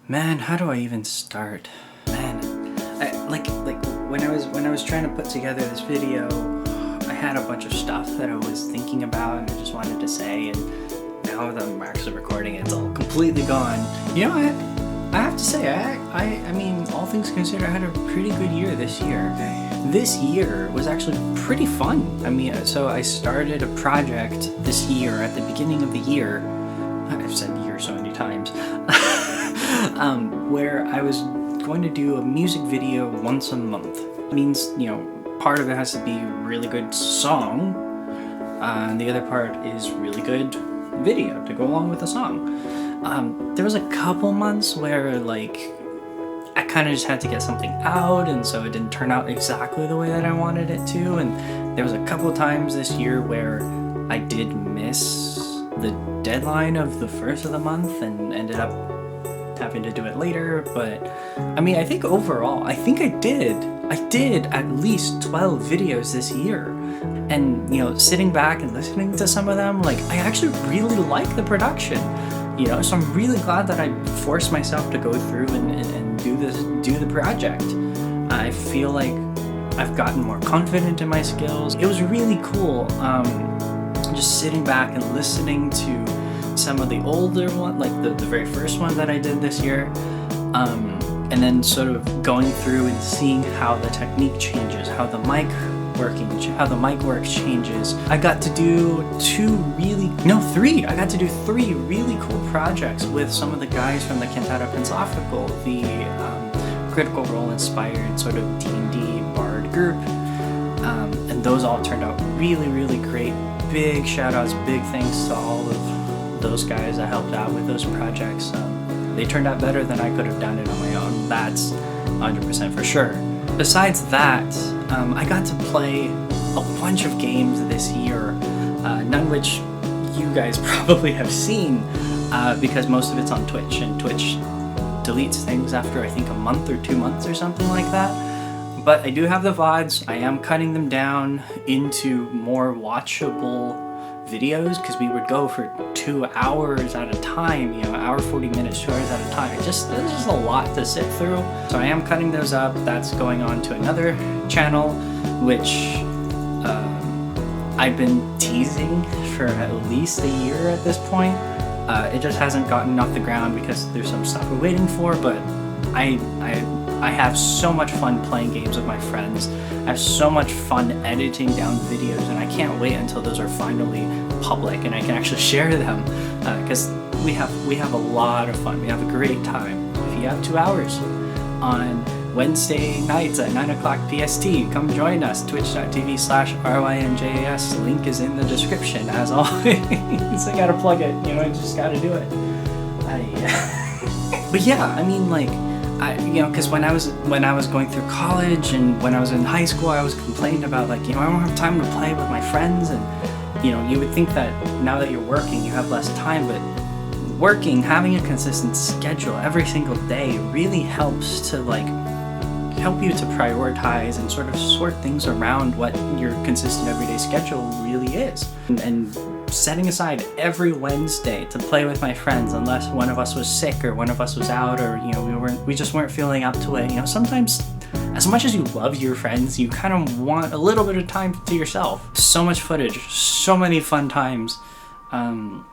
Man, how do I even start? Man, like when I was trying to put together this video, I had a bunch of stuff that I was thinking about and I just wanted to say, and now that I'm actually recording it, it's all completely gone. You know, I have to say, I mean, all things considered, I had a pretty good year this year. This year was actually pretty fun. I mean, so I started a project this year at the beginning of the year. I've said year so many times. Where I was going to do a music video once a month. It means, you know, part of it has to be a really good song, and the other part is really good video to go along with the song. There was a couple months where, like, I kind of just had to get something out, and so it didn't turn out exactly the way that I wanted it to, and there was a couple times this year where I did miss the deadline of the first of the month and ended up having to do it later. But I mean, I think overall, I did at least 12 videos this year, and you know, sitting back and listening to some of them, like, I actually really like the production, you know, so I'm really glad that I forced myself to go through and do the project. I feel like I've gotten more confident in my skills. It was really cool just sitting back and listening to some of the older one, like the very first one that I did this year, and then sort of going through and seeing how the technique changes, how the mic work changes. I got to do three. I got to do three really cool projects with some of the guys from the Cantata Pensafical, the Critical Role inspired sort of D&D bard group, and those all turned out really, really great. Big shout outs, big thanks to all of those guys that helped out with those projects. They turned out better than I could have done it on my own. That's 100% for sure. Besides that, I got to play a bunch of games this year, none which you guys probably have seen, because most of it's on Twitch, and Twitch deletes things after I think a month or 2 months or something like that. But I do have the VODs. I am cutting them down into more watchable videos, because we would go for 2 hours at a time, you know, hour 40 minutes, 2 hours at a time. There's just a lot to sit through. So I am cutting those up. That's going on to another channel, which I've been teasing for at least a year at this point. It just hasn't gotten off the ground because there's some stuff we're waiting for, but I have so much fun playing games with my friends. I have so much fun editing down videos, and I can't wait until those are finally public and I can actually share them, because we have a lot of fun. We have a great time. If you have 2 hours on Wednesday nights at 9 o'clock PST, come join us. Twitch.tv/RYNJAS. Link is in the description, as always. I gotta plug it, you know, I just gotta do it. But yeah, I mean, like, you know, because when I was going through college and when I was in high school, I was complaining about, like, you know, I don't have time to play with my friends, and you know, you would think that now that you're working, you have less time, but having a consistent schedule every single day really helps to, like, help you to prioritize and sort of sort things around what your consistent everyday schedule really is. And setting aside every Wednesday to play with my friends, unless one of us was sick or one of us was out, or, you know, we just weren't feeling up to it. You know, sometimes, as much as you love your friends, you kind of want a little bit of time to yourself. So much footage, so many fun times, and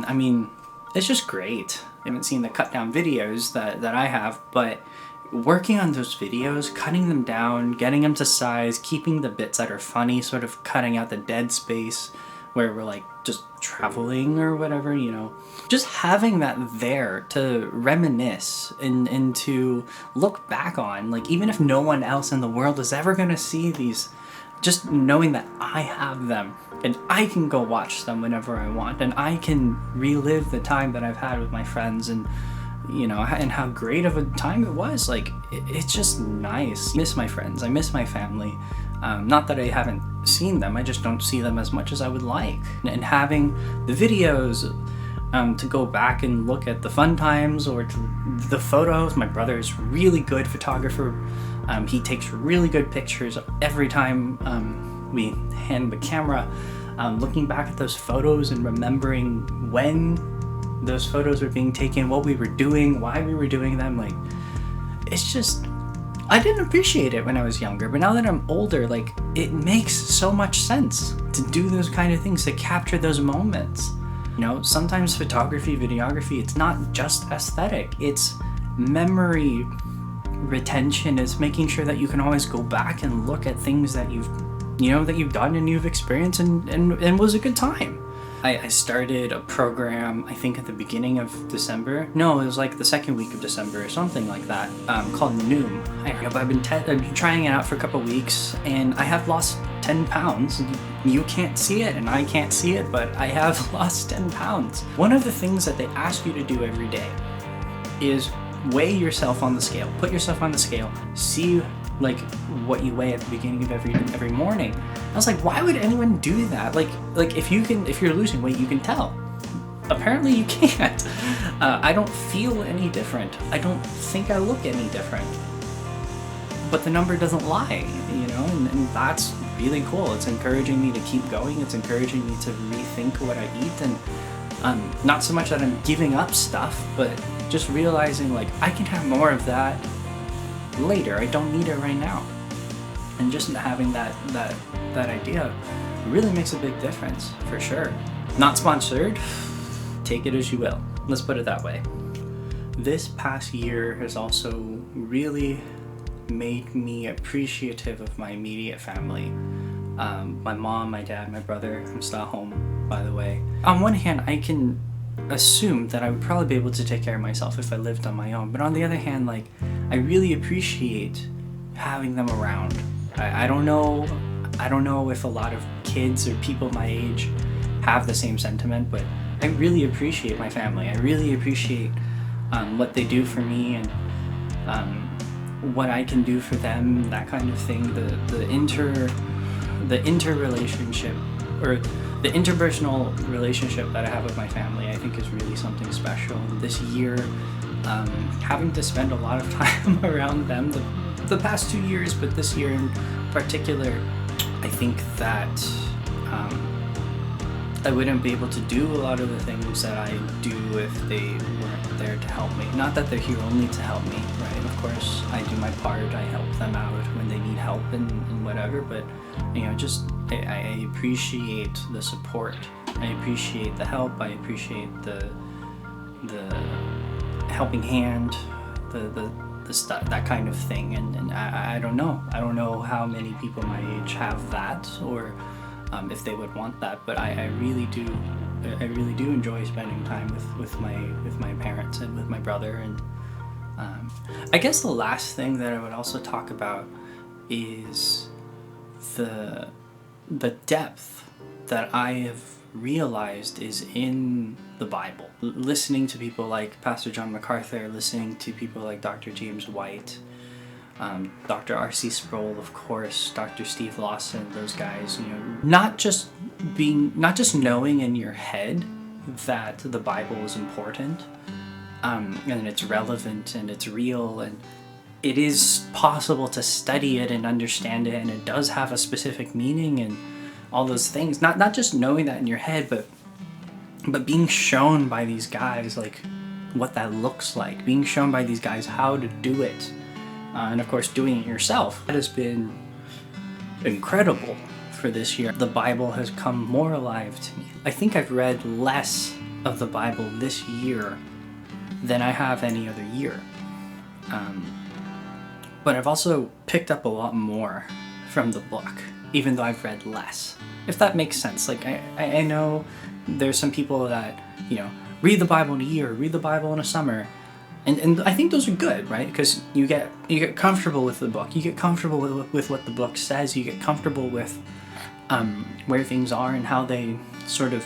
I mean, it's just great. I haven't seen the cut down videos that I have, but working on those videos, cutting them down, getting them to size, keeping the bits that are funny, sort of cutting out the dead space where we're, like, just traveling or whatever, you know. Just having that there to reminisce and to look back on, like, even if no one else in the world is ever going to see these, just knowing that I have them and I can go watch them whenever I want, and I can relive the time that I've had with my friends, and you know, and how great of a time it was. Like, it's just nice. I miss my friends. I miss my family. Not that I haven't seen them, I just don't see them as much as I would like. And having the videos to go back and look at the fun times or the photos. My brother is a really good photographer. He takes really good pictures every time we hand the camera. Looking back at those photos and remembering when those photos were being taken, what we were doing, why we were doing them. Like, it's just, I didn't appreciate it when I was younger, but now that I'm older, like, it makes so much sense to do those kind of things, to capture those moments. You know, sometimes photography, videography, it's not just aesthetic, it's memory retention. It's making sure that you can always go back and look at things that you've done and you've experienced and was a good time. I started a program, I think at the beginning of December. No, it was like the second week of December or something like that, called Noom. I've been trying it out for a couple weeks, and I have lost 10 pounds. You can't see it and I can't see it, but I have lost 10 pounds. One of the things that they ask you to do every day is weigh yourself on the scale. Put yourself on the scale, see like what you weigh at the beginning of every morning. I was like, why would anyone do that? Like if you're losing weight, you can tell. Apparently you can't. I don't feel any different. I don't think I look any different. But the number doesn't lie, you know, and that's really cool. It's encouraging me to keep going. It's encouraging me to rethink what I eat, and not so much that I'm giving up stuff, but just realizing like I can have more of that later. I don't need it right now. And just having that idea really makes a big difference, for sure. Not sponsored, take it as you will. Let's put it that way. This past year has also really made me appreciative of my immediate family. My mom, my dad, my brother. I'm still at home, by the way. On one hand, I can assume that I would probably be able to take care of myself if I lived on my own. But on the other hand, like, I really appreciate having them around. I don't know if a lot of kids or people my age have the same sentiment, but I really appreciate my family. I really appreciate what they do for me, and what I can do for them, that kind of thing. The interrelationship, or the interpersonal relationship that I have with my family, I think is really something special. And this year, having to spend a lot of time around them, the past 2 years, but this year in particular, I think that I wouldn't be able to do a lot of the things that I do if they weren't there to help me. Not that they're here only to help me, right? Of course, I do my part. I help them out when they need help and whatever, but you know, just I appreciate the support. I appreciate the help. I appreciate the helping hand, the stuff, that kind of thing. And I don't know how many people my age have that, or if they would want that, but I really do enjoy spending time with my parents and with my brother. And I guess the last thing that I would also talk about is the depth that I have realized is in the Bible. Listening to people like Pastor John MacArthur, listening to people like Dr. James White, Dr. R.C. Sproul, of course, Dr. Steve Lawson, those guys, you know, not just knowing in your head that the Bible is important, and it's relevant and it's real, and it is possible to study it and understand it, and it does have a specific meaning and all those things. Not just knowing that in your head, but being shown by these guys like what that looks like, being shown by these guys how to do it, and of course doing it yourself. That has been incredible for this year. The Bible has come more alive to me. I think I've read less of the Bible this year than I have any other year. But I've also picked up a lot more from the book, even though I've read less. If that makes sense. Like, I know there's some people that, you know, read the Bible in a year, read the Bible in a summer, and I think those are good, right? Because you get comfortable with the book, you get comfortable with what the book says, you get comfortable with where things are and how they sort of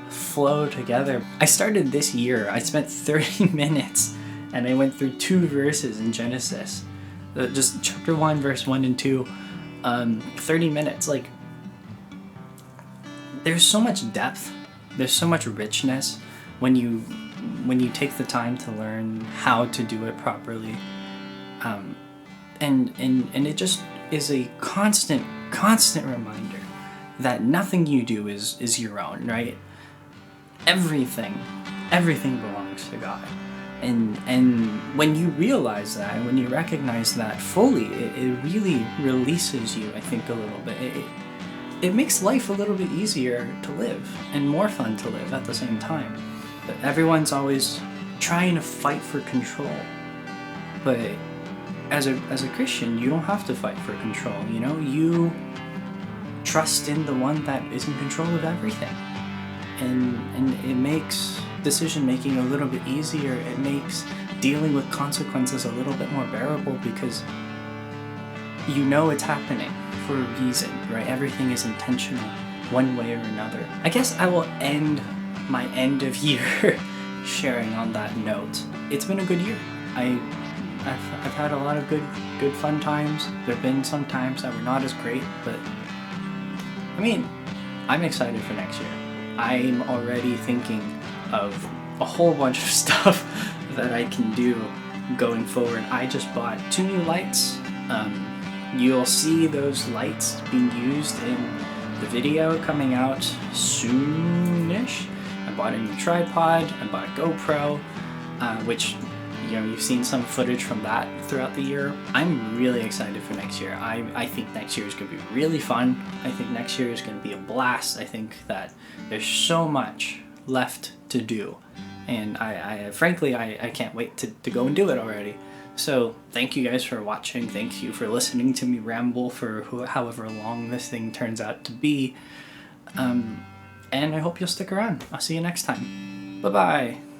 flow together. I started this year, I spent 30 minutes and I went through 2 verses in Genesis. Just chapter 1, verse 1 and 2, 30 minutes. Like, there's so much depth, there's so much richness when you take the time to learn how to do it properly, and it just is a constant reminder that nothing you do is your own, right? Everything everything belongs to God. And when you realize that, and when you recognize that fully, it really releases you, I think, a little bit. It makes life a little bit easier to live and more fun to live at the same time. But everyone's always trying to fight for control. But as a Christian, you don't have to fight for control, you know? You trust in the one that is in control of everything. And it makes decision making a little bit easier. It makes dealing with consequences a little bit more bearable because you know it's happening for a reason, right? Everything is intentional one way or another. I guess I will end my end of year sharing on that note. It's been a good year. I've had a lot of good fun times. There have been some times that were not as great, but I mean, I'm excited for next year. I'm already thinking of a whole bunch of stuff that I can do going forward. I just bought 2 new lights. You'll see those lights being used in the video coming out soonish. I bought a new tripod. I bought a GoPro, which, you know, you've seen some footage from that throughout the year. I'm really excited for next year. I think next year is going to be really fun. I think next year is going to be a blast. I think that there's so much left to do. And frankly, I can't wait to go and do it already. So thank you guys for watching. Thank you for listening to me ramble for however long this thing turns out to be. And I hope you'll stick around. I'll see you next time. Bye-bye.